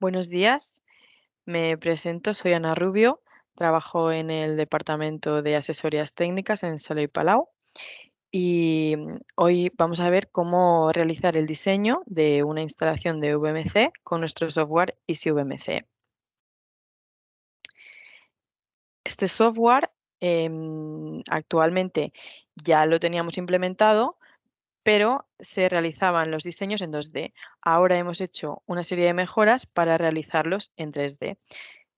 Buenos días, me presento, soy Ana Rubio, trabajo en el departamento de asesorías técnicas en Soler Palau y hoy vamos a ver cómo realizar el diseño de una instalación de VMC con nuestro software EasyVMC. Este software actualmente ya lo teníamos implementado, pero se realizaban los diseños en 2D. Ahora hemos hecho una serie de mejoras para realizarlos en 3D.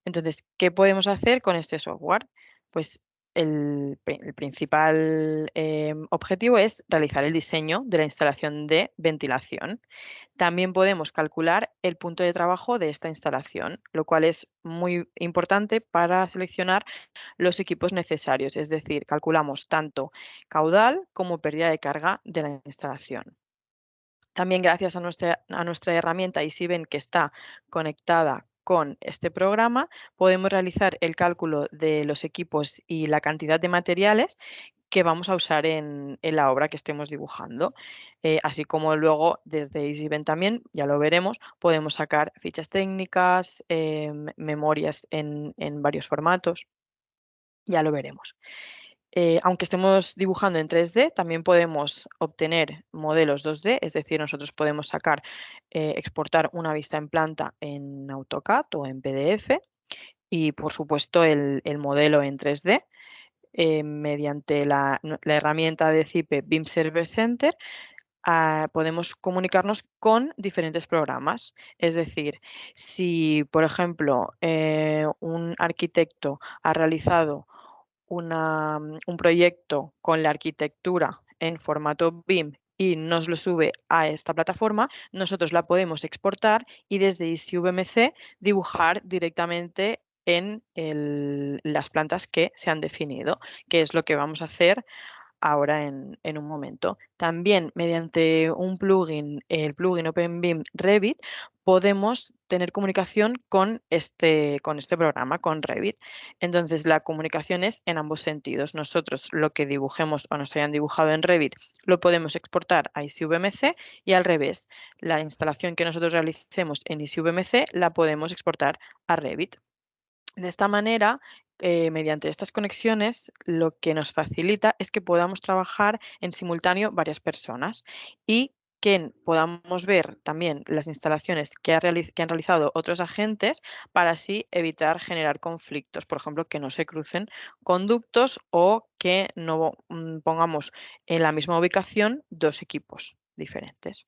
Entonces, ¿qué podemos hacer con este software? Pues el principal objetivo es realizar el diseño de la instalación de ventilación. También podemos calcular el punto de trabajo de esta instalación, lo cual es muy importante para seleccionar los equipos necesarios, es decir, calculamos tanto caudal como pérdida de carga de la instalación. También gracias a nuestra herramienta EasyVent que está conectada con este programa, podemos realizar el cálculo de los equipos y la cantidad de materiales que vamos a usar en la obra que estemos dibujando. Así como luego desde EasyVent también, ya lo veremos, podemos sacar fichas técnicas, memorias en varios formatos, ya lo veremos. Aunque estemos dibujando en 3D, también podemos obtener modelos 2D, es decir, nosotros podemos sacar, exportar una vista en planta en AutoCAD o en PDF y, por supuesto, el modelo en 3D mediante la herramienta de CIPE BIM Server Center. Podemos comunicarnos con diferentes programas. Es decir, si, por ejemplo, un arquitecto ha realizado un proyecto con la arquitectura en formato BIM y nos lo sube a esta plataforma, nosotros la podemos exportar y desde EasyVMC dibujar directamente en las plantas que se han definido, que es lo que vamos a hacer ahora en un momento. También mediante un plugin, el plugin OpenBIM Revit, podemos tener comunicación con este programa, con Revit. Entonces, la comunicación es en ambos sentidos. Nosotros lo que dibujemos o nos hayan dibujado en Revit lo podemos exportar a EasyVMC y al revés, la instalación que nosotros realicemos en EasyVMC la podemos exportar a Revit. De esta manera, mediante estas conexiones, lo que nos facilita es que podamos trabajar en simultáneo varias personas y que podamos ver también las instalaciones que han realizado otros agentes para así evitar generar conflictos, por ejemplo, que no se crucen conductos o que no pongamos en la misma ubicación dos equipos diferentes.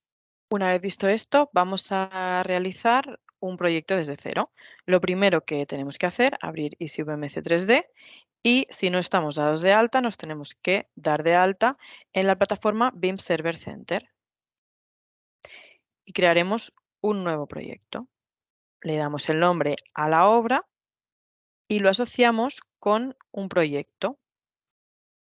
Una vez visto esto, vamos a realizar un proyecto desde cero. Lo primero que tenemos que hacer, abrir EasyVMC 3D y si no estamos dados de alta, nos tenemos que dar de alta en la plataforma BIM Server Center y crearemos un nuevo proyecto. Le damos el nombre a la obra y lo asociamos con un proyecto.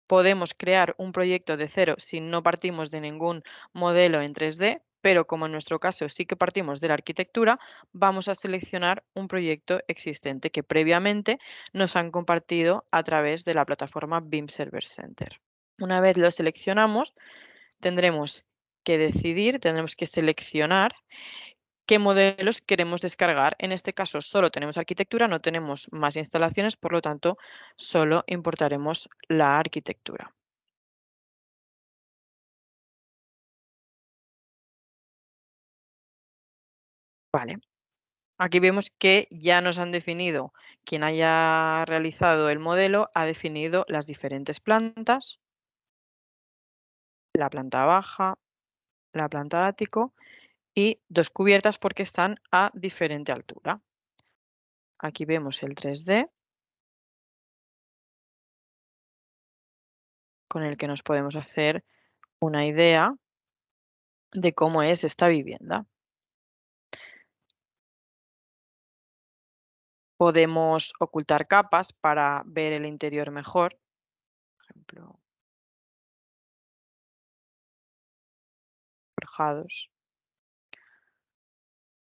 Podemos crear un proyecto de cero si no partimos de ningún modelo en 3D, pero como en nuestro caso sí que partimos de la arquitectura, vamos a seleccionar un proyecto existente que previamente nos han compartido a través de la plataforma BIM Server Center. Una vez lo seleccionamos, tendremos que decidir, tendremos que seleccionar qué modelos queremos descargar. En este caso solo tenemos arquitectura, no tenemos más instalaciones, por lo tanto solo importaremos la arquitectura. Vale, aquí vemos que ya nos han definido, quien haya realizado el modelo ha definido las diferentes plantas, la planta baja, la planta ático y dos cubiertas porque están a diferente altura. Aquí vemos el 3D con el que nos podemos hacer una idea de cómo es esta vivienda. Podemos ocultar capas para ver el interior mejor. Por ejemplo, forjados,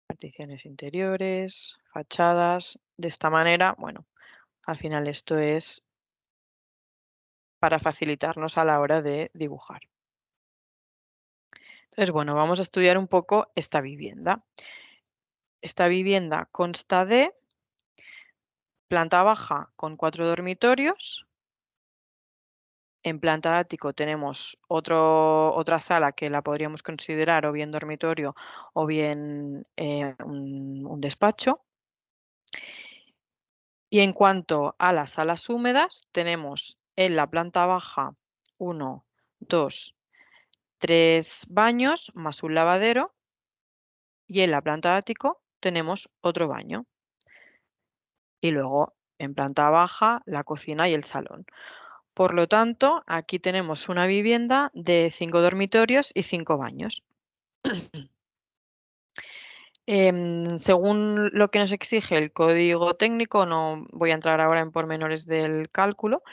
particiones interiores, fachadas. De esta manera, bueno, al final esto es para facilitarnos a la hora de dibujar. Entonces, bueno, vamos a estudiar un poco esta vivienda. esta vivienda consta de planta baja con 4 dormitorios. En planta ático tenemos otra sala que la podríamos considerar o bien dormitorio o bien un despacho. Y en cuanto a las salas húmedas, tenemos en la planta baja 1, 2, 3 baños más un lavadero y en la planta ático tenemos otro baño. Y luego en planta baja la cocina y el salón. Por lo tanto, aquí tenemos una vivienda de 5 dormitorios y 5 baños. Según lo que nos exige el código técnico, no voy a entrar ahora en pormenores del cálculo,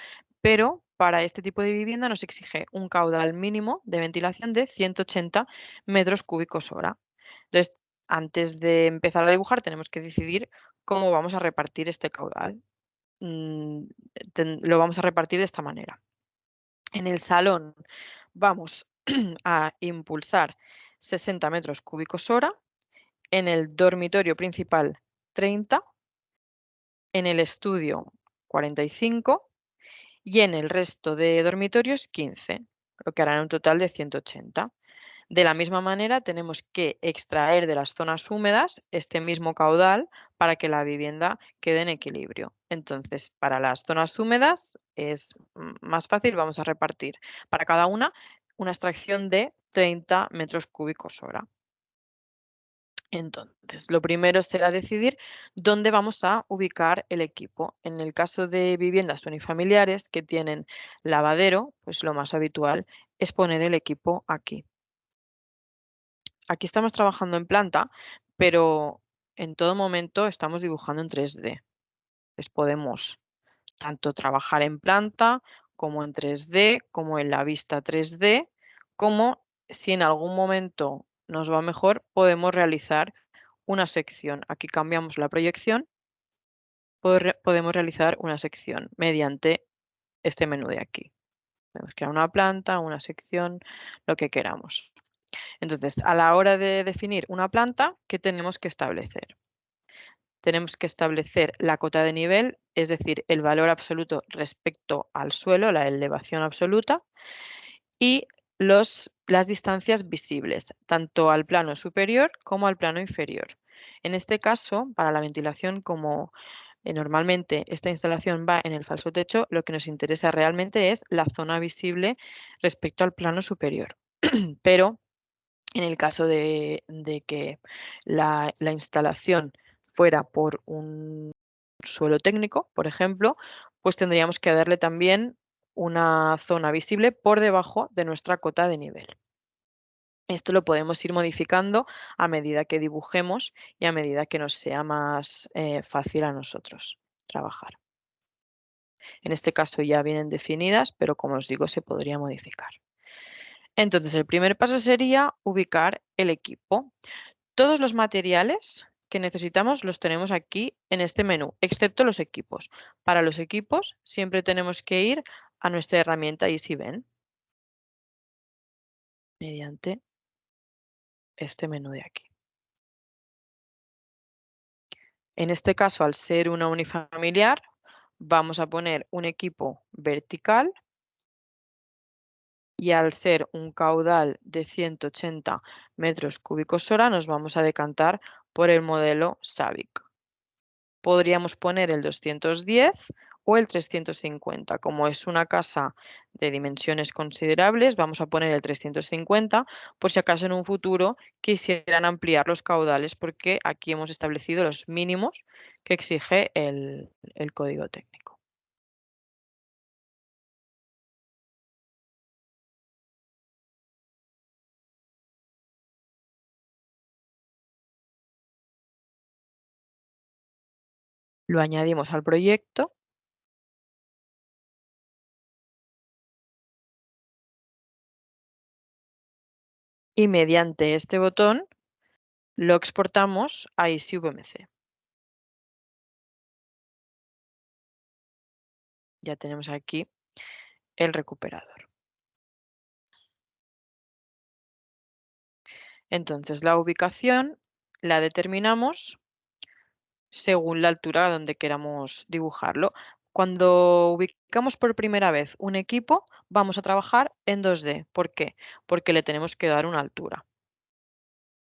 pero para este tipo de vivienda nos exige un caudal mínimo de ventilación de 180 metros cúbicos hora. Entonces, antes de empezar a dibujar, tenemos que decidir cómo vamos a repartir este caudal. Lo vamos a repartir de esta manera. En el salón vamos a impulsar 60 metros cúbicos hora, en el dormitorio principal 30, en el estudio 45 y en el resto de dormitorios 15, lo que harán un total de 180. De la misma manera, tenemos que extraer de las zonas húmedas este mismo caudal para que la vivienda quede en equilibrio. Entonces, para las zonas húmedas es más fácil, vamos a repartir para cada una extracción de 30 metros cúbicos hora. Entonces, lo primero será decidir dónde vamos a ubicar el equipo. En el caso de viviendas unifamiliares que tienen lavadero, pues lo más habitual es poner el equipo aquí. Aquí estamos trabajando en planta, pero en todo momento estamos dibujando en 3D. Pues podemos tanto trabajar en planta como en 3D, como en la vista 3D, como si en algún momento nos va mejor, podemos realizar una sección. Aquí cambiamos la proyección, podemos realizar una sección mediante este menú de aquí. Podemos crear una planta, una sección, lo que queramos. Entonces, a la hora de definir una planta, ¿qué tenemos que establecer? Tenemos que establecer la cota de nivel, es decir, el valor absoluto respecto al suelo, la elevación absoluta, y las distancias visibles, tanto al plano superior como al plano inferior. En este caso, para la ventilación, como normalmente esta instalación va en el falso techo, lo que nos interesa realmente es la zona visible respecto al plano superior. Pero en el caso de que la instalación fuera por un suelo técnico, por ejemplo, pues tendríamos que darle también una zona visible por debajo de nuestra cota de nivel. Esto lo podemos ir modificando a medida que dibujemos y a medida que nos sea más fácil a nosotros trabajar. En este caso ya vienen definidas, pero como os digo, se podría modificar. Entonces, el primer paso sería ubicar el equipo. Todos los materiales que necesitamos los tenemos aquí en este menú, excepto los equipos. Para los equipos siempre tenemos que ir a nuestra herramienta EasyVen mediante este menú de aquí. En este caso, al ser una unifamiliar, vamos a poner un equipo vertical y al ser un caudal de 180 metros cúbicos hora, nos vamos a decantar por el modelo Savic. Podríamos poner el 210 o el 350. Como es una casa de dimensiones considerables, vamos a poner el 350 por si acaso en un futuro quisieran ampliar los caudales, porque aquí hemos establecido los mínimos que exige el código técnico. Lo añadimos al proyecto y mediante este botón lo exportamos a EasyVMC. Ya tenemos aquí el recuperador. Entonces la ubicación la determinamos según la altura donde queramos dibujarlo. Cuando ubicamos por primera vez un equipo, vamos a trabajar en 2D. ¿Por qué? Porque le tenemos que dar una altura.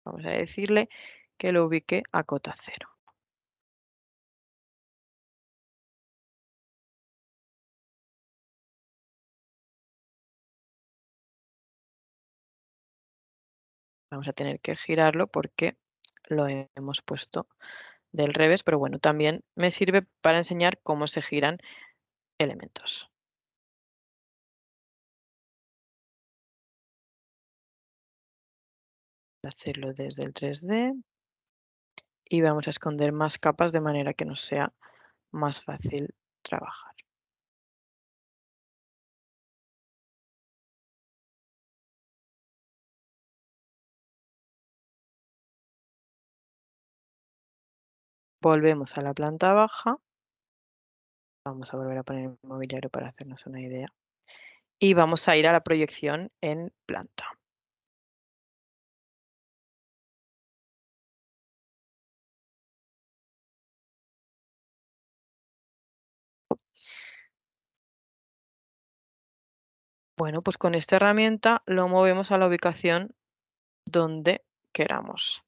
Vamos a decirle que lo ubique a cota 0. Vamos a tener que girarlo porque lo hemos puesto del revés, pero bueno, también me sirve para enseñar cómo se giran elementos. Hacerlo desde el 3D y vamos a esconder más capas de manera que nos sea más fácil trabajar. Volvemos a la planta baja. Vamos a volver a poner el mobiliario para hacernos una idea. Y vamos a ir a la proyección en planta. Bueno, pues con esta herramienta lo movemos a la ubicación donde queramos.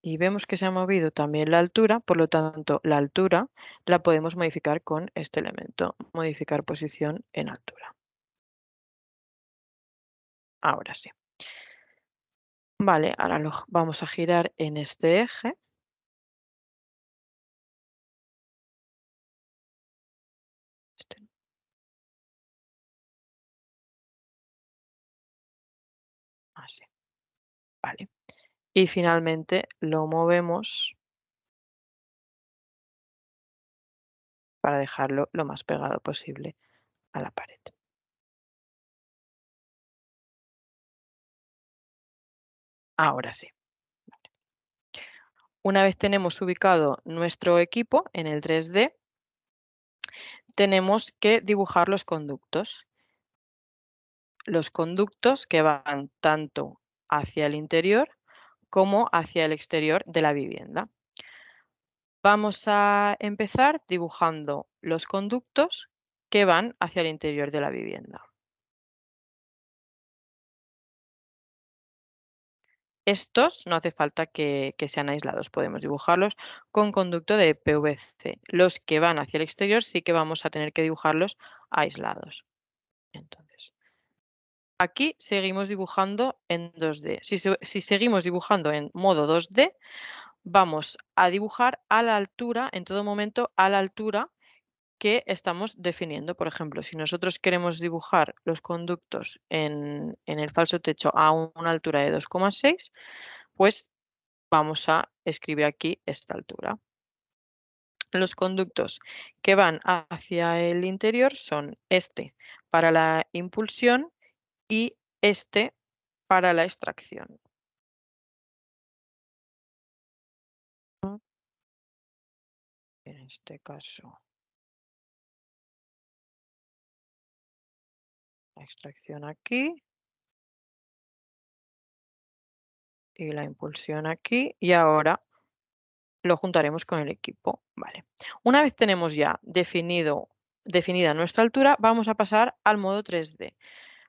Y vemos que se ha movido también la altura, por lo tanto, la altura la podemos modificar con este elemento, modificar posición en altura. Ahora sí. Vale, ahora lo vamos a girar en este eje. Este, así, vale. Y finalmente lo movemos para dejarlo lo más pegado posible a la pared. Ahora sí. Una vez tenemos ubicado nuestro equipo en el 3D, tenemos que dibujar los conductos. Los conductos que van tanto hacia el interior como hacia el exterior de la vivienda. Vamos a empezar dibujando los conductos que van hacia el interior de la vivienda. Estos no hace falta que sean aislados, podemos dibujarlos con conducto de PVC. Los que van hacia el exterior sí que vamos a tener que dibujarlos aislados. Entonces, aquí seguimos dibujando en 2D. Si seguimos dibujando en modo 2D, vamos a dibujar a la altura, en todo momento, a la altura que estamos definiendo. Por ejemplo, si nosotros queremos dibujar los conductos en el falso techo a una altura de 2,6, pues vamos a escribir aquí esta altura. Los conductos que van hacia el interior son este para la impulsión y este para la extracción. En este caso, la extracción aquí y la impulsión aquí. Y ahora lo juntaremos con el equipo. Vale. Una vez tenemos ya definida nuestra altura, vamos a pasar al modo 3D.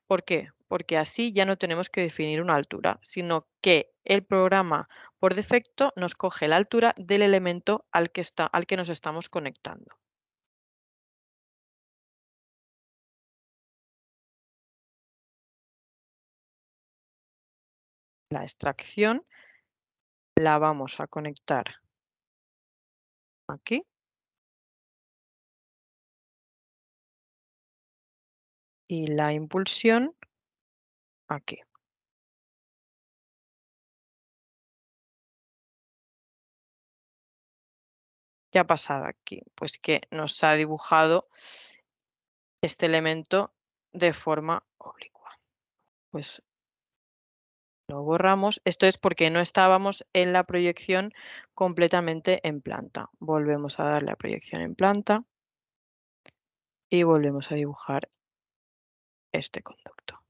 ¿Por qué? Porque así ya no tenemos que definir una altura, sino que el programa por defecto nos coge la altura del elemento al que nos estamos conectando. La extracción la vamos a conectar aquí y la impulsión aquí. ¿Qué ha pasado aquí? Pues que nos ha dibujado este elemento de forma oblicua. Pues lo borramos. Esto es porque no estábamos en la proyección completamente en planta. Volvemos a darle a proyección en planta y volvemos a dibujar este conducto.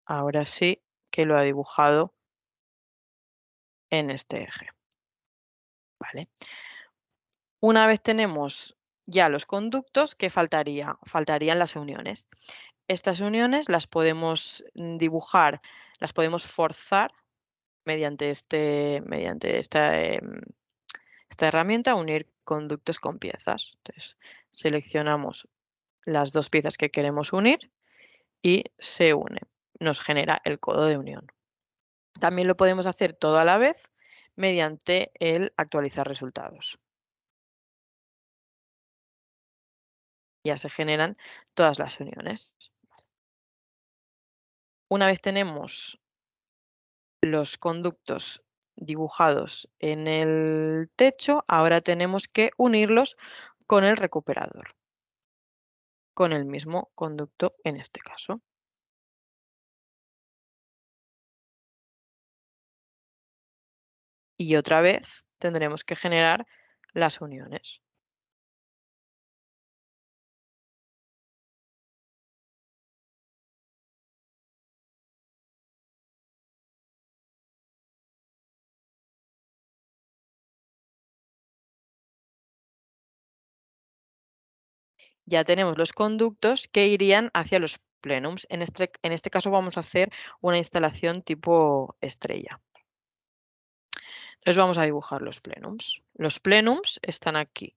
Ahora sí que lo ha dibujado en este eje. ¿Vale? Una vez tenemos ya los conductos, ¿qué faltaría? Faltarían las uniones. Estas uniones las podemos dibujar, las podemos forzar mediante esta herramienta, unir conductos con piezas. Entonces, seleccionamos las dos piezas que queremos unir y se une. Nos genera el codo de unión. También lo podemos hacer todo a la vez mediante el actualizar resultados. Ya se generan todas las uniones. Una vez tenemos los conductos dibujados en el techo, ahora tenemos que unirlos con el recuperador, con el mismo conducto en este caso. Y otra vez tendremos que generar las uniones. Ya tenemos los conductos que irían hacia los plenums. En este caso vamos a hacer una instalación tipo estrella. Entonces vamos a dibujar los plenums. Los plenums están aquí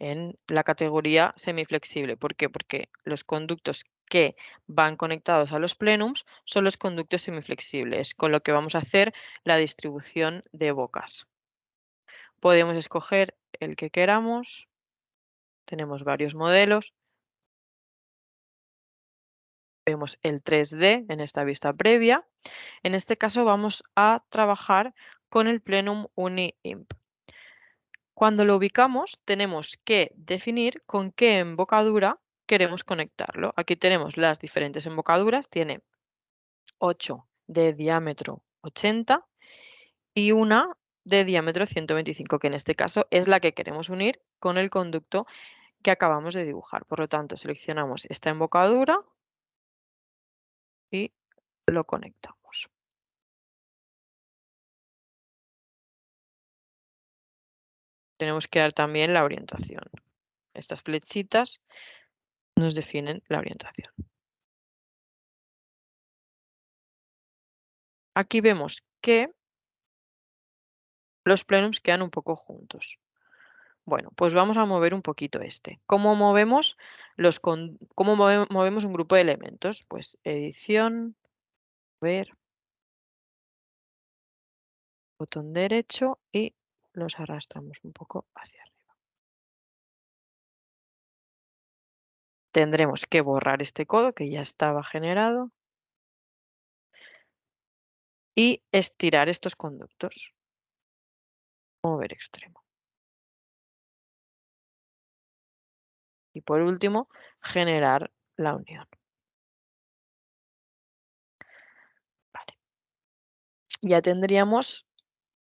en la categoría semiflexible. ¿Por qué? Porque los conductos que van conectados a los plenums son los conductos semiflexibles, con lo que vamos a hacer la distribución de bocas. Podemos escoger el que queramos. Tenemos varios modelos. Vemos el 3D en esta vista previa. En este caso vamos a trabajar con el plenum uni-imp. Cuando lo ubicamos, tenemos que definir con qué embocadura queremos conectarlo. Aquí tenemos las diferentes embocaduras. Tiene 8 de diámetro 80 y una de diámetro 125, que en este caso es la que queremos unir con el conducto que acabamos de dibujar. Por lo tanto, seleccionamos esta embocadura y lo conectamos. Tenemos que dar también la orientación. Estas flechitas nos definen la orientación. Aquí vemos que los plenums quedan un poco juntos. Bueno, pues vamos a mover un poquito este. ¿Cómo movemos movemos un grupo de elementos? Pues edición, ver, botón derecho y los arrastramos un poco hacia arriba. Tendremos que borrar este codo que ya estaba generado y estirar estos conductos. Mover extremo. Y por último, generar la unión. Vale. Ya tendríamos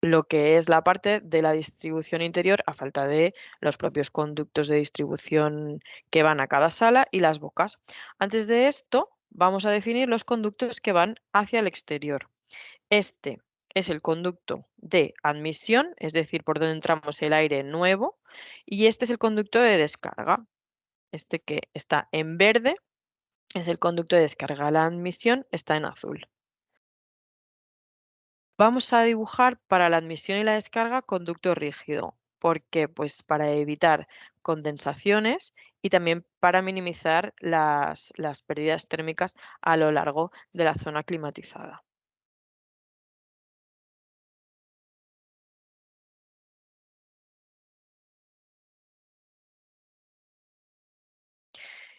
lo que es la parte de la distribución interior a falta de los propios conductos de distribución que van a cada sala y las bocas. Antes de esto, vamos a definir los conductos que van hacia el exterior. Este es el conducto de admisión, es decir, por donde entramos el aire nuevo, y este es el conducto de descarga. Este que está en verde es el conducto de descarga. La admisión está en azul. Vamos a dibujar para la admisión y la descarga conducto rígido. ¿Por qué? Pues para evitar condensaciones y también para minimizar las pérdidas térmicas a lo largo de la zona climatizada.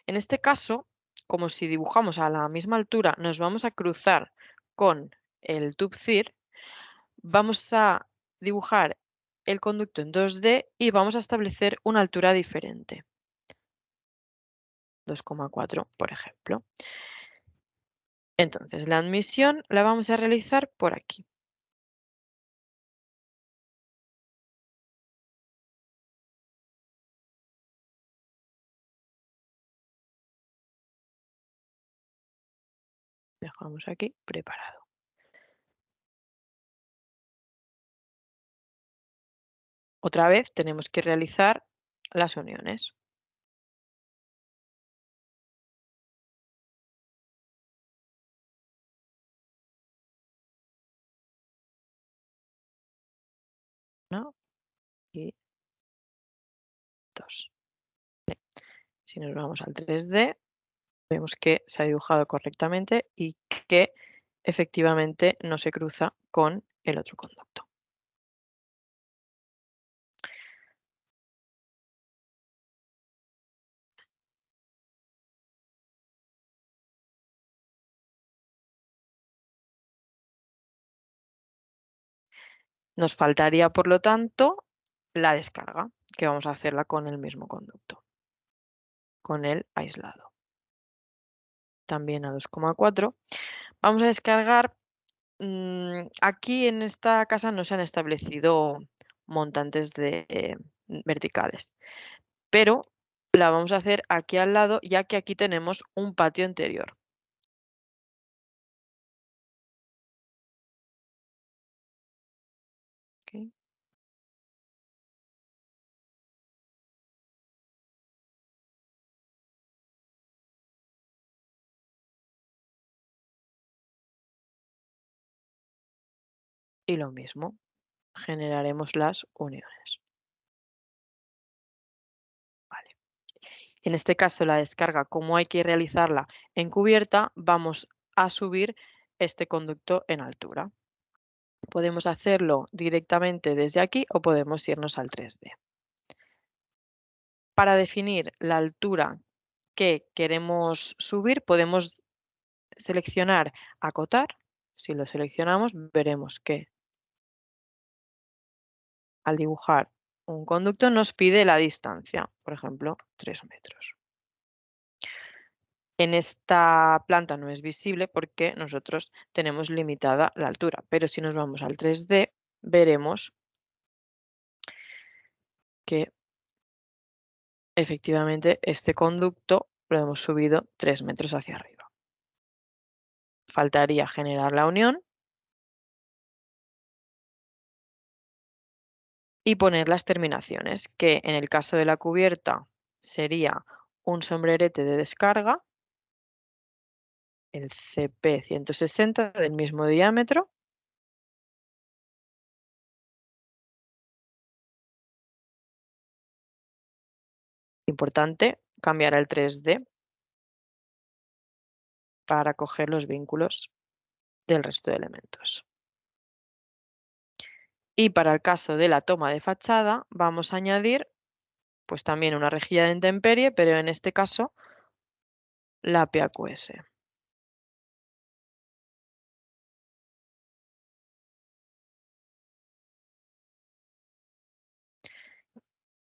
En este caso, como si dibujamos a la misma altura, nos vamos a cruzar con el TUBCIR, vamos a dibujar el conducto en 2D y vamos a establecer una altura diferente. 2,4, por ejemplo. Entonces, la admisión la vamos a realizar por aquí. Dejamos aquí preparado. otra vez tenemos que realizar las uniones. ¿No? Y 2. Si nos vamos al 3D, vemos que se ha dibujado correctamente y que efectivamente no se cruza con el otro conducto. Nos faltaría, por lo tanto, la descarga, que vamos a hacerla con el mismo conducto, con el aislado. También a 2,4. Vamos a descargar. Aquí en esta casa no se han establecido montantes verticales, pero la vamos a hacer aquí al lado, ya que aquí tenemos un patio interior. ¿Ok? Y lo mismo, generaremos las uniones. Vale. En este caso, la descarga, como hay que realizarla en cubierta, vamos a subir este conducto en altura. Podemos hacerlo directamente desde aquí o podemos irnos al 3D. Para definir la altura que queremos subir, podemos seleccionar acotar. Si lo seleccionamos, veremos que al dibujar un conducto nos pide la distancia, por ejemplo, 3 metros. En esta planta no es visible porque nosotros tenemos limitada la altura, pero si nos vamos al 3D, veremos que efectivamente este conducto lo hemos subido 3 metros hacia arriba. Faltaría generar la unión y poner las terminaciones, que en el caso de la cubierta sería un sombrerete de descarga, el CP160 del mismo diámetro, importante cambiar al 3D para coger los vínculos del resto de elementos. Y para el caso de la toma de fachada vamos a añadir pues también una rejilla de intemperie, pero en este caso la PAQS.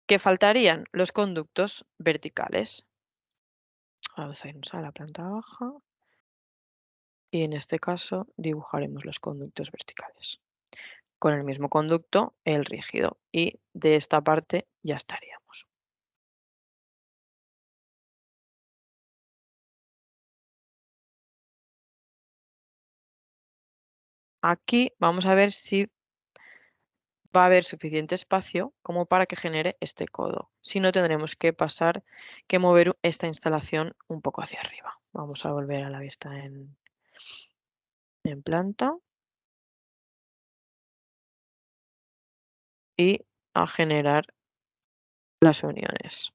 ¿Qué faltarían? Los conductos verticales. Vamos a irnos a la planta baja y en este caso dibujaremos los conductos verticales. Con el mismo conducto, el rígido, y de esta parte ya estaríamos. Aquí vamos a ver si va a haber suficiente espacio como para que genere este codo. Si no, tendremos que mover esta instalación un poco hacia arriba. Vamos a volver a la vista en planta y a generar las uniones.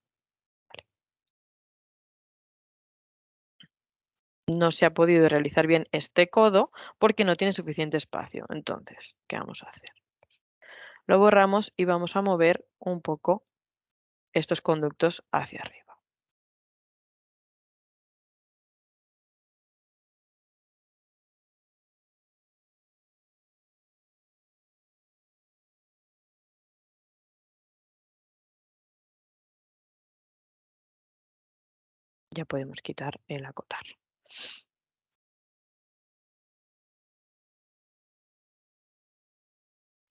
No se ha podido realizar bien este codo porque no tiene suficiente espacio. Entonces, ¿qué vamos a hacer? Lo borramos y vamos a mover un poco estos conductos hacia arriba. Ya podemos quitar el acotar.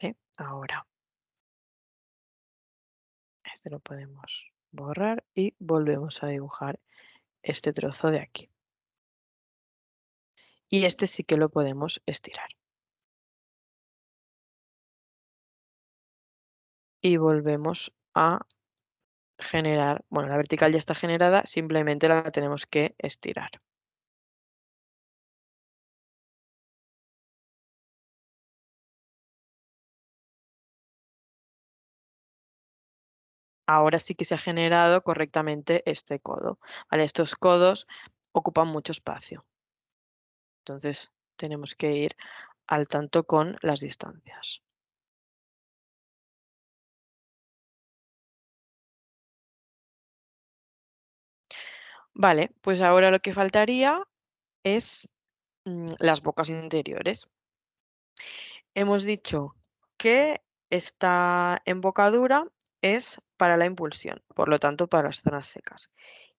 ¿Sí? Ahora, este lo podemos borrar y volvemos a dibujar este trozo de aquí. Y este sí que lo podemos estirar. y volvemos a generar, bueno, la vertical ya está generada, simplemente la tenemos que estirar. Ahora sí que se ha generado correctamente este codo. ¿Vale? Estos codos ocupan mucho espacio, entonces tenemos que ir al tanto con las distancias. Vale, pues ahora lo que faltaría es las bocas interiores. Hemos dicho que esta embocadura es para la impulsión, por lo tanto para las zonas secas.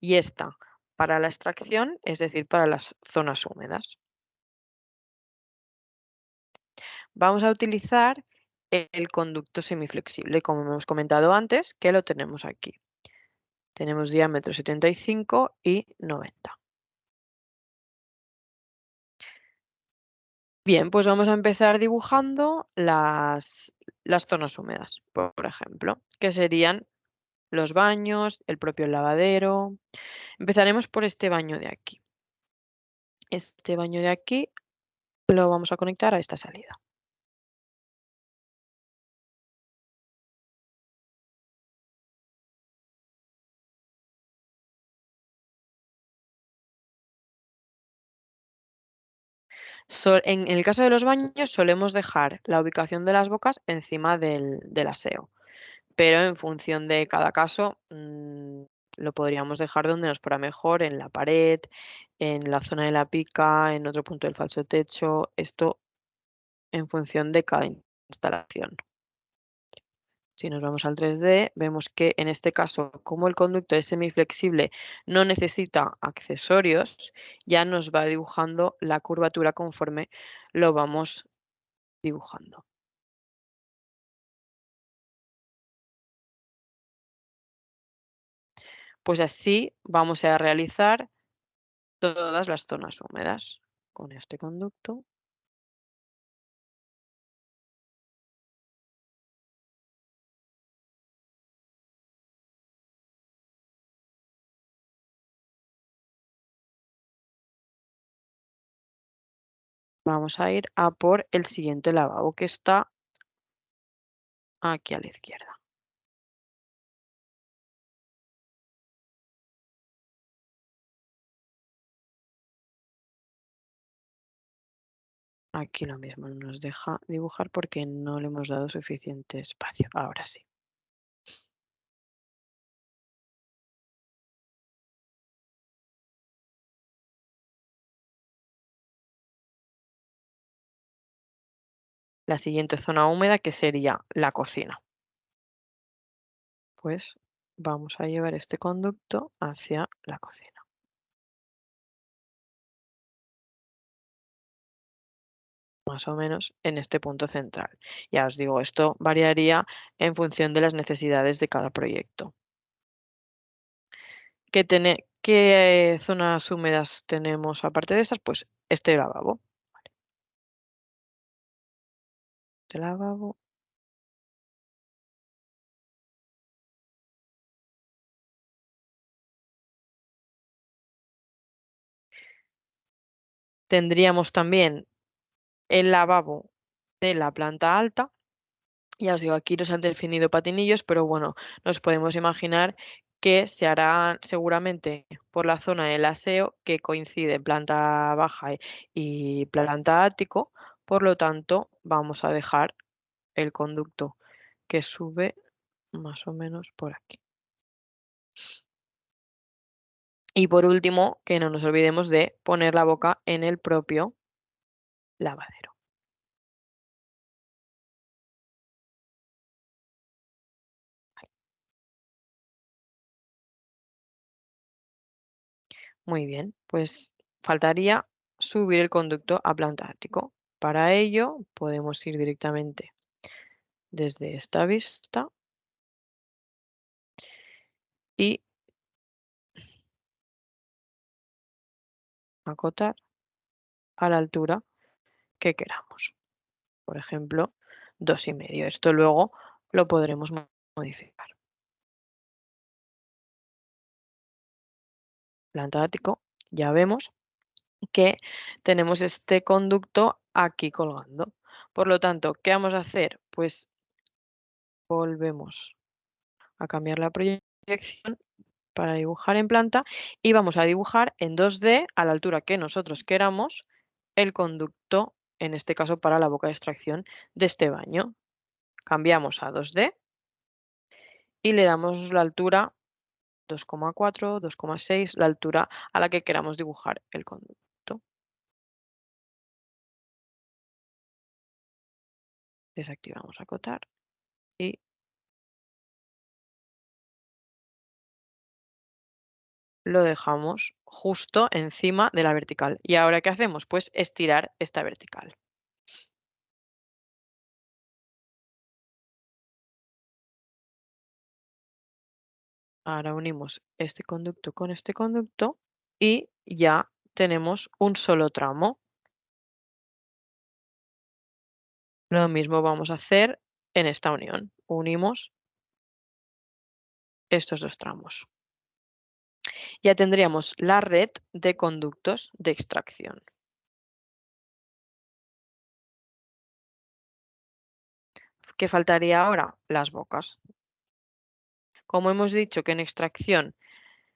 Y esta para la extracción, es decir, para las zonas húmedas. Vamos a utilizar el conducto semiflexible, como hemos comentado antes, que lo tenemos aquí. Tenemos diámetro 75 y 90. Bien, pues vamos a empezar dibujando las zonas húmedas, por ejemplo, que serían los baños, el propio lavadero. Empezaremos por este baño de aquí. Este baño de aquí lo vamos a conectar a esta salida. En el caso de los baños solemos dejar la ubicación de las bocas encima del aseo, pero en función de cada caso lo podríamos dejar donde nos fuera mejor, en la pared, en la zona de la pica, en otro punto del falso techo, esto en función de cada instalación. Si nos vamos al 3D, vemos que en este caso, como el conducto es semiflexible, no necesita accesorios, ya nos va dibujando la curvatura conforme lo vamos dibujando. Pues así vamos a realizar todas las zonas húmedas con este conducto. Vamos a ir a por el siguiente lavabo que está aquí a la izquierda. Aquí lo mismo, no nos deja dibujar porque no le hemos dado suficiente espacio. Ahora sí. La siguiente zona húmeda que sería la cocina. Pues vamos a llevar este conducto hacia la cocina. Más o menos en este punto central. Ya os digo, esto variaría en función de las necesidades de cada proyecto. ¿Qué zonas húmedas tenemos aparte de esas? Pues este lavabo. Este lavabo. Tendríamos también el lavabo de la planta alta. Ya os digo, aquí nos han definido patinillos, pero bueno, nos podemos imaginar que se hará seguramente por la zona del aseo que coincide planta baja y planta ático, por lo tanto vamos a dejar el conducto que sube más o menos por aquí. Y por último, que no nos olvidemos de poner la boca en el propio lavadero. Muy bien, pues faltaría subir el conducto a planta ático. Para ello podemos ir directamente desde esta vista y acotar a la altura que queramos. Por ejemplo, 2,5. Esto luego lo podremos modificar. Planta ático, ya vemos que tenemos este conducto aquí colgando. Por lo tanto, ¿qué vamos a hacer? Pues volvemos a cambiar la proyección para dibujar en planta y vamos a dibujar en 2D a la altura que nosotros queramos el conducto, en este caso para la boca de extracción de este baño. Cambiamos a 2D y le damos la altura 2,4, 2,6, la altura a la que queramos dibujar el conducto. Desactivamos acotar y lo dejamos justo encima de la vertical. ¿Y ahora qué hacemos? Pues estirar esta vertical. Ahora unimos este conducto con este conducto y ya tenemos un solo tramo. Lo mismo vamos a hacer en esta unión. Unimos estos dos tramos. Ya tendríamos la red de conductos de extracción. ¿Qué faltaría ahora? Las bocas. Como hemos dicho que en extracción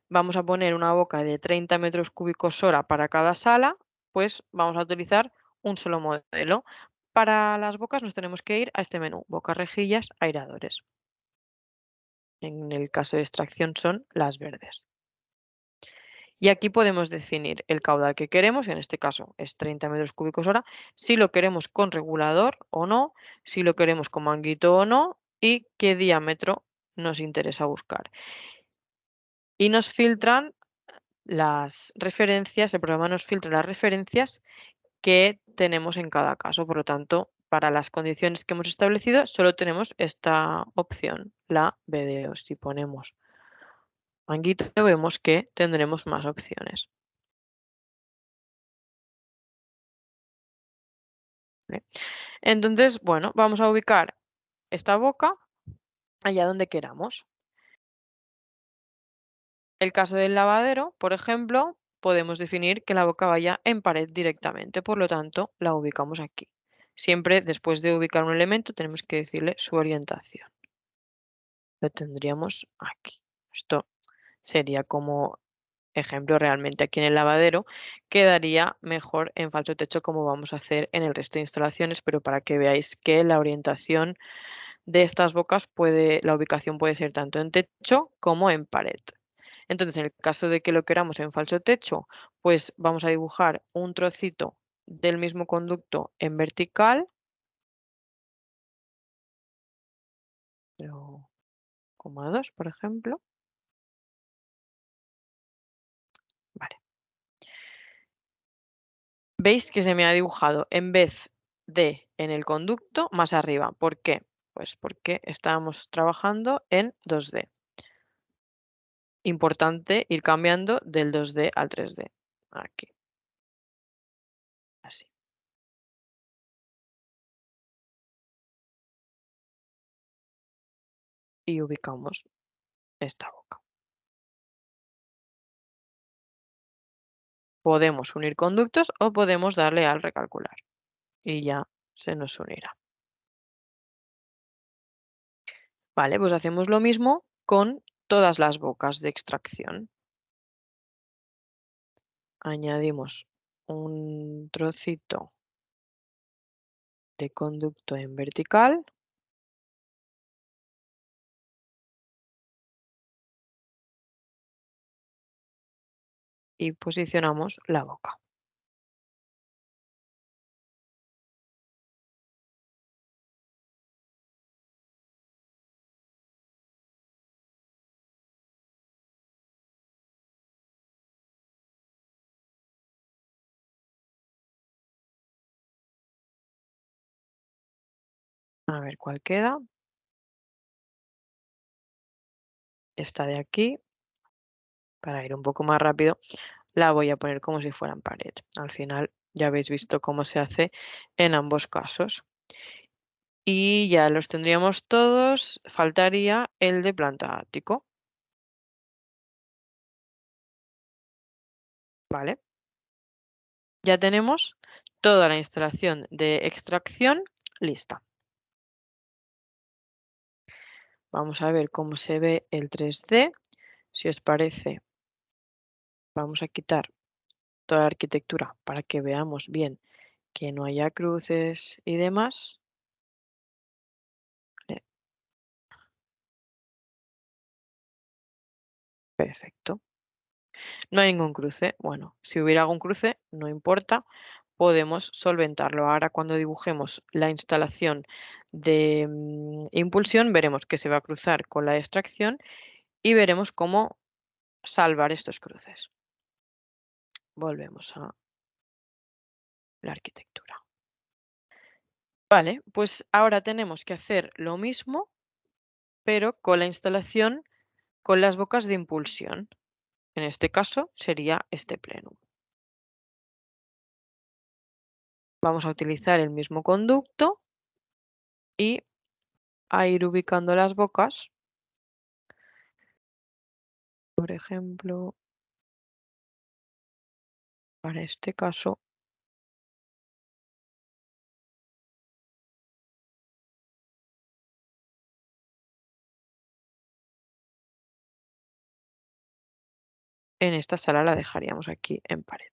vamos a poner una boca de 30 metros cúbicos hora para cada sala, pues vamos a utilizar un solo modelo. Para las bocas nos tenemos que ir a este menú, bocas, rejillas, airadores. En el caso de extracción son las verdes. Y aquí podemos definir el caudal que queremos, en este caso es 30 metros cúbicos hora, si lo queremos con regulador o no, si lo queremos con manguito o no y qué diámetro nos interesa buscar. Y nos filtran las referencias, el programa nos filtra las referencias que tenemos en cada caso. Por lo tanto, para las condiciones que hemos establecido, solo tenemos esta opción, la BDO. Si ponemos manguito, vemos que tendremos más opciones. ¿Vale? Entonces, bueno, vamos a ubicar esta boca allá donde queramos. El caso del lavadero, por ejemplo, podemos definir que la boca vaya en pared directamente, por lo tanto, la ubicamos aquí. Siempre después de ubicar un elemento tenemos que decirle su orientación. Lo tendríamos aquí. Esto sería como ejemplo realmente aquí en el lavadero. Quedaría mejor en falso techo como vamos a hacer en el resto de instalaciones, pero para que veáis que la orientación de estas bocas la ubicación puede ser tanto en techo como en pared. Entonces, en el caso de que lo queramos en falso techo, pues vamos a dibujar un trocito del mismo conducto en vertical, 0,2 por ejemplo. Vale. Veis que se me ha dibujado en vez de en el conducto más arriba. ¿Por qué? Pues porque estábamos trabajando en 2D. Importante ir cambiando del 2D al 3D. Aquí. Así. Y ubicamos esta boca. Podemos unir conductos o podemos darle al recalcular y ya se nos unirá. Vale, pues hacemos lo mismo con todas las bocas de extracción. Añadimos un trocito de conducto en vertical. Y posicionamos la boca. A ver cuál queda. Esta de aquí, para ir un poco más rápido, la voy a poner como si fuera en pared. Al final ya habéis visto cómo se hace en ambos casos. Y ya los tendríamos todos, faltaría el de planta ático. ¿Vale? Ya tenemos toda la instalación de extracción lista. Vamos a ver cómo se ve el 3D. Si os parece, vamos a quitar toda la arquitectura para que veamos bien que no haya cruces y demás. Perfecto. No hay ningún cruce. Bueno, si hubiera algún cruce, no importa, podemos solventarlo. Ahora cuando dibujemos la instalación de impulsión, veremos que se va a cruzar con la extracción y veremos cómo salvar estos cruces. Volvemos a la arquitectura. Vale, pues ahora tenemos que hacer lo mismo, pero con la instalación con las bocas de impulsión. En este caso sería este plenum. Vamos a utilizar el mismo conducto y a ir ubicando las bocas. Por ejemplo, para este caso, en esta sala la dejaríamos aquí en pared.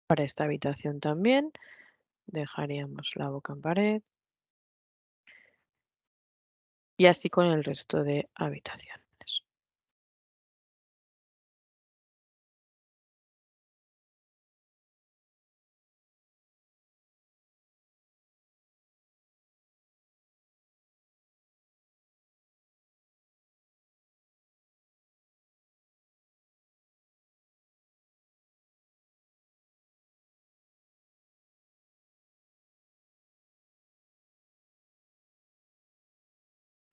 Para esta habitación también dejaríamos la boca en pared. Y así con el resto de habitaciones.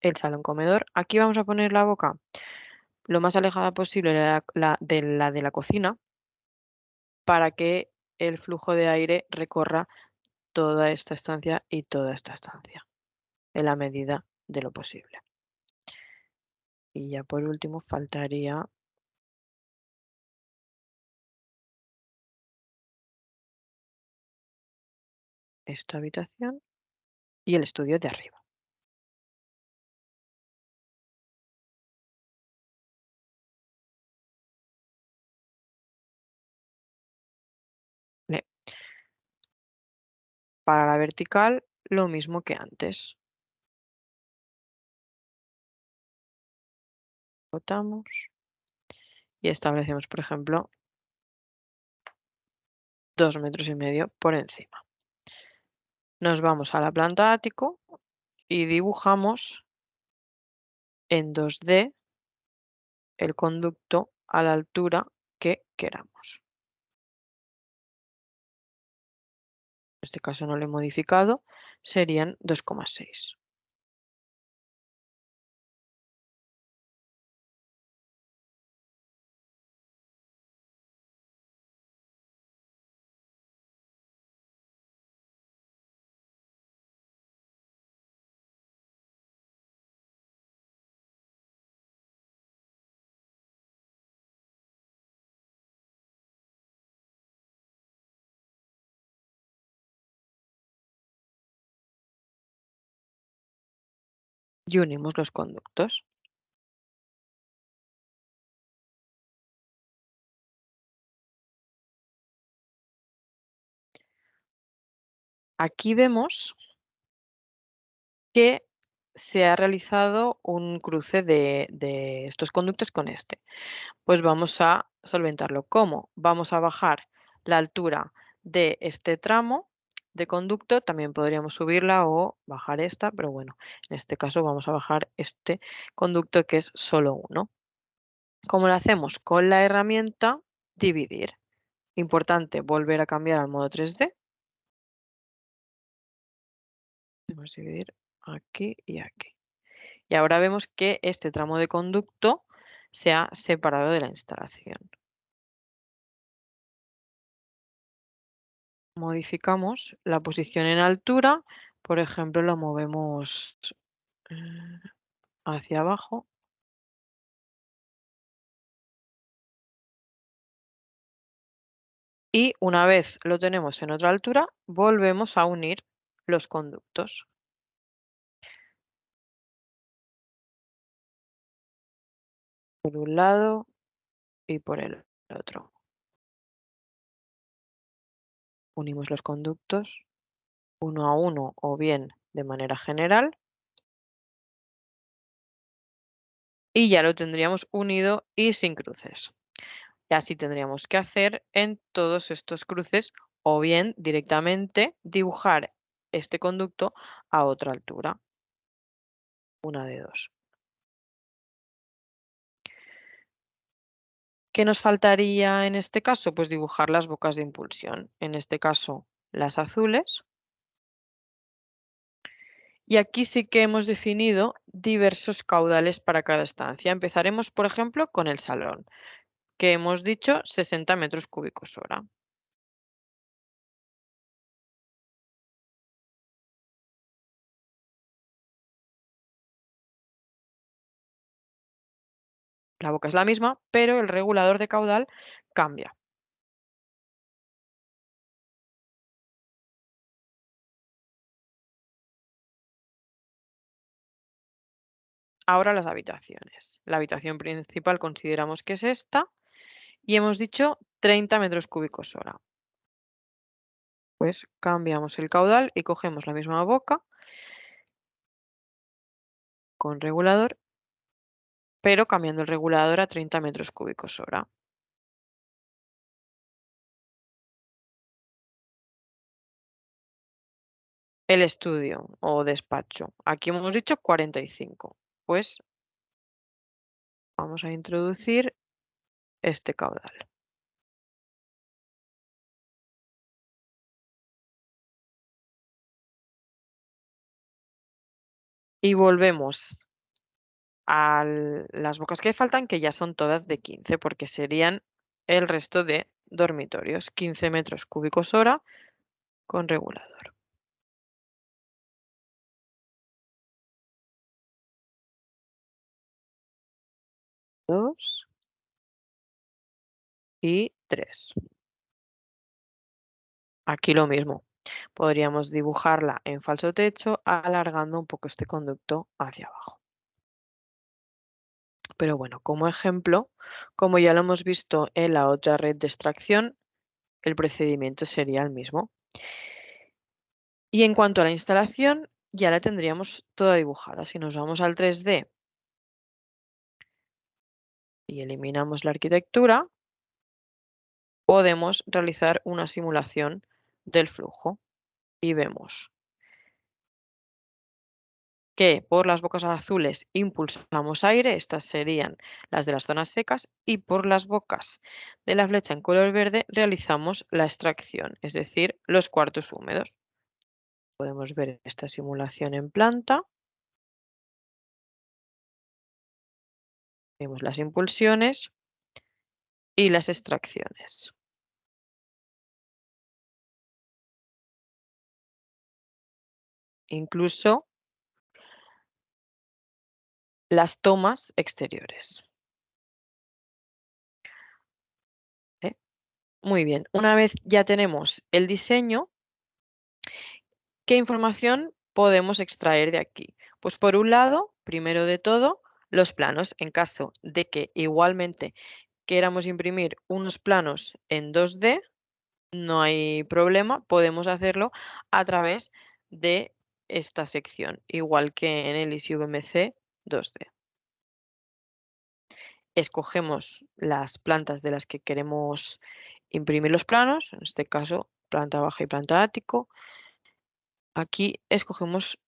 El salón comedor. Aquí vamos a poner la boca lo más alejada posible de la cocina para que el flujo de aire recorra toda esta estancia y toda esta estancia en la medida de lo posible. Y ya por último faltaría esta habitación y el estudio de arriba. Bien. Para la vertical, lo mismo que antes. Botamos y establecemos, por ejemplo, 2,5 metros por encima. Nos vamos a la planta ático y dibujamos en 2D el conducto a la altura que queramos. En este caso no lo he modificado, serían 2,6. Y unimos los conductos. Aquí vemos que se ha realizado un cruce de estos conductos con este. Pues vamos a solventarlo. ¿Cómo? Vamos a bajar la altura de este tramo de conducto. También podríamos subirla o bajar esta, pero bueno, en este caso vamos a bajar este conducto que es solo uno. ¿Cómo lo hacemos? Con la herramienta dividir. Importante volver a cambiar al modo 3D. Vamos a dividir. aquí y aquí. Y ahora vemos que este tramo de conducto se ha separado de la instalación. Modificamos la posición en altura, por ejemplo, lo movemos hacia abajo. Y una vez lo tenemos en otra altura, volvemos a unir los conductos. Por un lado y por el otro. Unimos los conductos uno a uno o bien de manera general. Y ya lo tendríamos unido y sin cruces. Y así tendríamos que hacer en todos estos cruces o bien directamente dibujar este conducto a otra altura. Una de dos. ¿Qué nos faltaría en este caso? Pues dibujar las bocas de impulsión. En este caso, las azules. Y aquí sí que hemos definido diversos caudales para cada estancia. Empezaremos, por ejemplo, con el salón, que hemos dicho 60 metros cúbicos hora. La boca es la misma, pero el regulador de caudal cambia. Ahora las habitaciones. La habitación principal consideramos que es esta y hemos dicho 30 metros cúbicos hora. Pues cambiamos el caudal y cogemos la misma boca con regulador, pero cambiando el regulador a 30 metros cúbicos hora. El estudio o despacho. Aquí hemos dicho 45. Pues vamos a introducir este caudal. Y volvemos a las bocas que faltan, que ya son todas de 15, porque serían el resto de dormitorios. 15 metros cúbicos hora con regulador. 2 y 3. Aquí lo mismo. Podríamos dibujarla en falso techo alargando un poco este conducto hacia abajo. Pero bueno, como ejemplo, como ya lo hemos visto en la otra red de extracción, el procedimiento sería el mismo. Y en cuanto a la instalación, ya la tendríamos toda dibujada. Si nos vamos al 3D y eliminamos la arquitectura, podemos realizar una simulación del flujo y vemos que por las bocas azules impulsamos aire, estas serían las de las zonas secas, y por las bocas de la flecha en color verde realizamos la extracción, es decir, los cuartos húmedos. Podemos ver esta simulación en planta. Vemos las impulsiones y las extracciones. Incluso las tomas exteriores. ¿Eh? Muy bien, una vez ya tenemos el diseño, ¿qué información podemos extraer de aquí? Pues por un lado, primero de todo, los planos. En caso de que igualmente queramos imprimir unos planos en 2D, no hay problema, podemos hacerlo a través de esta sección, igual que en el EasyVMC 2D. Escogemos las plantas de las que queremos imprimir los planos, en este caso planta baja y planta ático. Aquí escogemos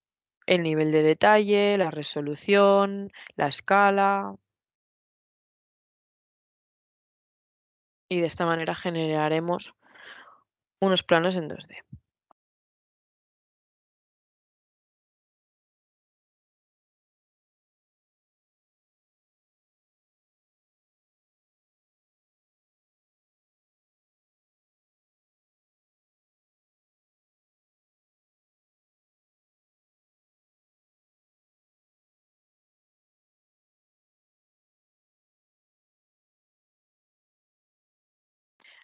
el nivel de detalle, la resolución, la escala, y de esta manera generaremos unos planos en 2D.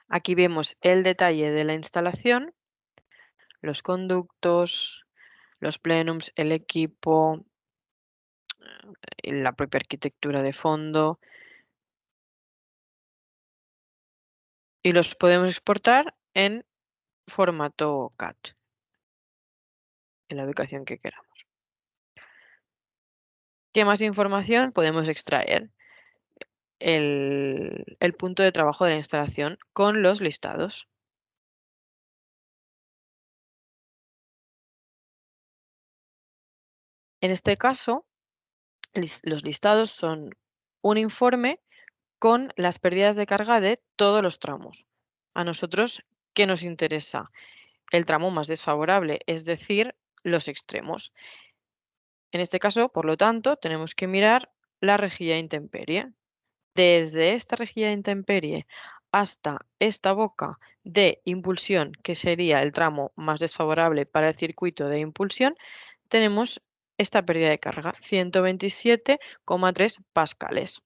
Aquí vemos el detalle de la instalación, los conductos, los plenums, el equipo, la propia arquitectura de fondo, y los podemos exportar en formato CAD, en la ubicación que queramos. ¿Qué más información podemos extraer? El punto de trabajo de la instalación con los listados. En este caso, los listados son un informe con las pérdidas de carga de todos los tramos. A nosotros, ¿qué nos interesa? El tramo más desfavorable, es decir, los extremos. En este caso, por lo tanto, tenemos que mirar la rejilla de intemperie. Desde esta rejilla de intemperie hasta esta boca de impulsión, que sería el tramo más desfavorable para el circuito de impulsión, tenemos esta pérdida de carga, 127,3 pascales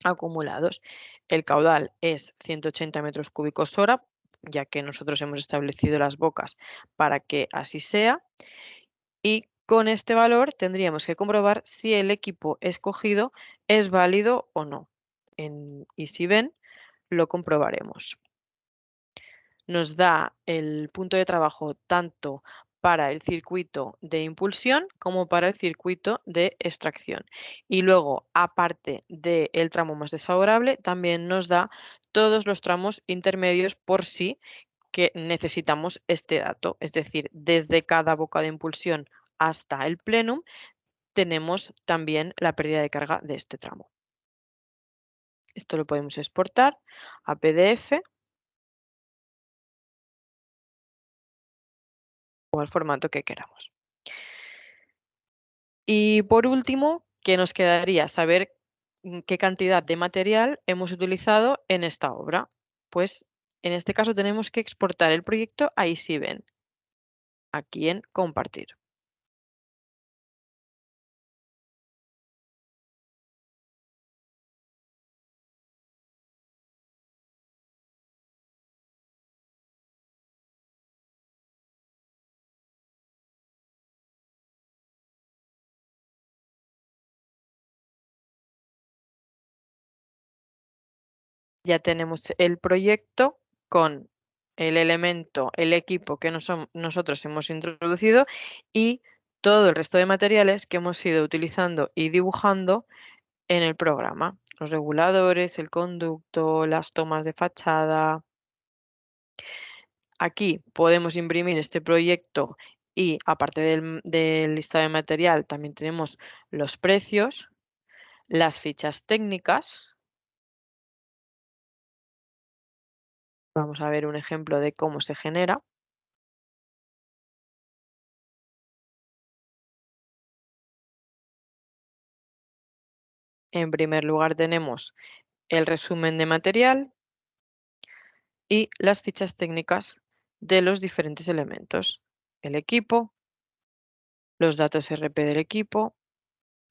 acumulados. El caudal es 180 metros cúbicos hora, ya que nosotros hemos establecido las bocas para que así sea. Y con este valor tendríamos que comprobar si el equipo escogido es válido o no. En EasyVen lo comprobaremos. Nos da el punto de trabajo tanto para el circuito de impulsión como para el circuito de extracción. Y luego, aparte del tramo más desfavorable, también nos da todos los tramos intermedios por si que necesitamos este dato. Es decir, desde cada boca de impulsión hasta el plenum, tenemos también la pérdida de carga de este tramo. Esto lo podemos exportar a PDF o al formato que queramos. Y por último, ¿qué nos quedaría? Saber qué cantidad de material hemos utilizado en esta obra. Pues en este caso tenemos que exportar el proyecto a EasyVen, aquí en compartir. Ya tenemos el proyecto con el elemento, el equipo que nosotros hemos introducido y todo el resto de materiales que hemos ido utilizando y dibujando en el programa. Los reguladores, el conducto, las tomas de fachada. Aquí podemos imprimir este proyecto y aparte del listado de material también tenemos los precios, las fichas técnicas. Vamos a ver un ejemplo de cómo se genera. En primer lugar tenemos el resumen de material y las fichas técnicas de los diferentes elementos. El equipo, los datos RP del equipo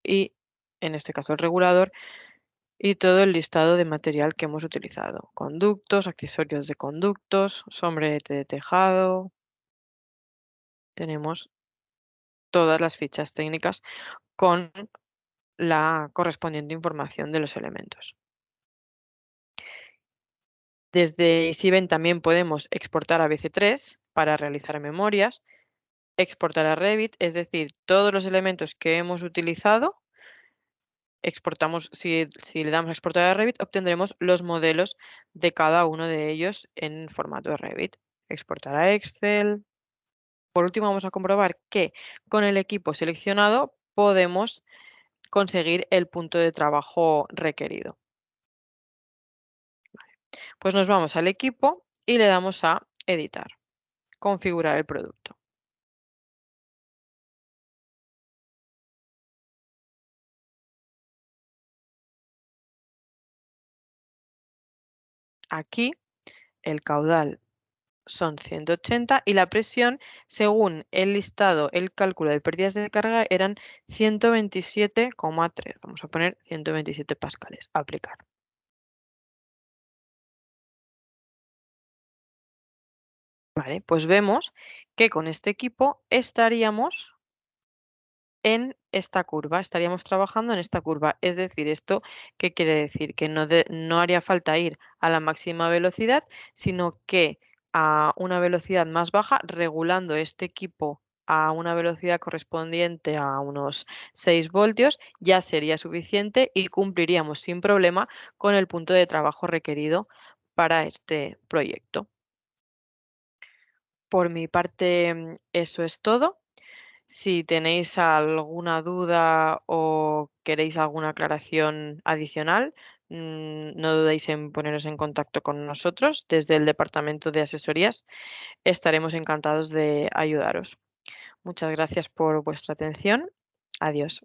y, en este caso, el regulador y todo el listado de material que hemos utilizado. Conductos, accesorios de conductos, sombrerete de tejado. Tenemos todas las fichas técnicas con la correspondiente información de los elementos. Desde EasyVen también podemos exportar a BC3 para realizar memorias, exportar a Revit, es decir, todos los elementos que hemos utilizado, exportamos, si le damos a exportar a Revit, obtendremos los modelos de cada uno de ellos en formato de Revit. Exportar a Excel. Por último, vamos a comprobar que con el equipo seleccionado podemos conseguir el punto de trabajo requerido. Pues nos vamos al equipo y le damos a editar, configurar el producto. Aquí el caudal son 180 y la presión, según el listado, el cálculo de pérdidas de carga eran 127,3. Vamos a poner 127 pascales. Aplicar. Vale, pues vemos que con este equipo estaríamos en esta curva, estaríamos trabajando en esta curva. Es decir, ¿esto qué quiere decir? Que no haría falta ir a la máxima velocidad, sino que a una velocidad más baja, regulando este equipo a una velocidad correspondiente a unos 6 voltios, ya sería suficiente y cumpliríamos sin problema con el punto de trabajo requerido para este proyecto. Por mi parte, eso es todo. Si tenéis alguna duda o queréis alguna aclaración adicional, no dudéis en poneros en contacto con nosotros desde el departamento de asesorías. Estaremos encantados de ayudaros. Muchas gracias por vuestra atención. Adiós.